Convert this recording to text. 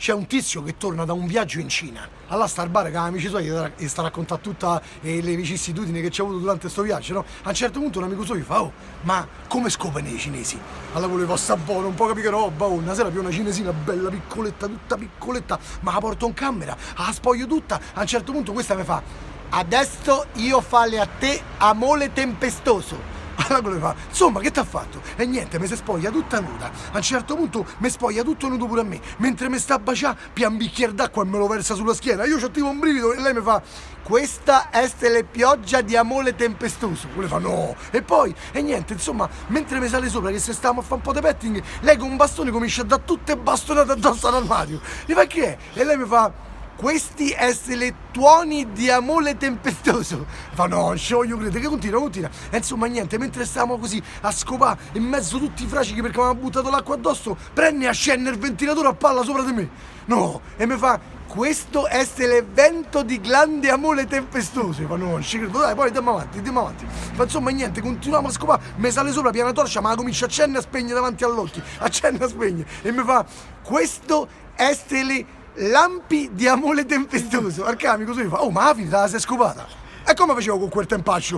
c'è un tizio che torna da un viaggio in Cina. Allora sta al bar con amici suoi e sta a raccontare tutte le vicissitudini che c'è avuto durante questo viaggio, no? A un certo punto un amico suo gli fa: oh, ma come scoprono i cinesi? Allora voleva sta buono, un po' capire che roba, oh, una sera più una cinesina bella piccoletta, tutta piccoletta, ma la porto in camera, la spoglio tutta. A un certo punto questa mi fa: adesso io fale a te amore tempestoso. Allora quello fa: insomma, che t'ha fatto? E niente, mi si spoglia tutta nuda. A un certo punto mi spoglia tutto nudo pure a me. Mentre mi sta a baciare, pia un bicchiere d'acqua e me lo versa sulla schiena. Io c'ho tipo un brivido e lei mi fa: questa è la pioggia di amore tempestoso. Quello fa: no. E poi, e niente, insomma, mentre mi sale sopra che se stavamo a fare un po' di petting, lei con un bastone comincia a dare tutte bastonate addosso all'armadio. Gli fa: che è? E lei mi fa: questi essere tuoni di amore tempestoso. Fa: no, io credo che continua. E insomma niente, mentre stavamo così a scopare in mezzo a tutti i fracichi perché mi aveva buttato l'acqua addosso, prende e accende il ventilatore a palla sopra di me. No, e mi fa: questo è l'evento di grande amore tempestoso. Io fa: no, non ci credo, dai, poi andiamo avanti. Fa: insomma niente, continuiamo a scopare, mi sale sopra piena torcia, ma la comincia a accendere e a spegne davanti all'occhio. Accende e spegne. E mi fa: questo è lampi di amore tempestoso. Arcamico, così fa: oh, ma la finta la sei scopata? E come facevo con quel tempaccio?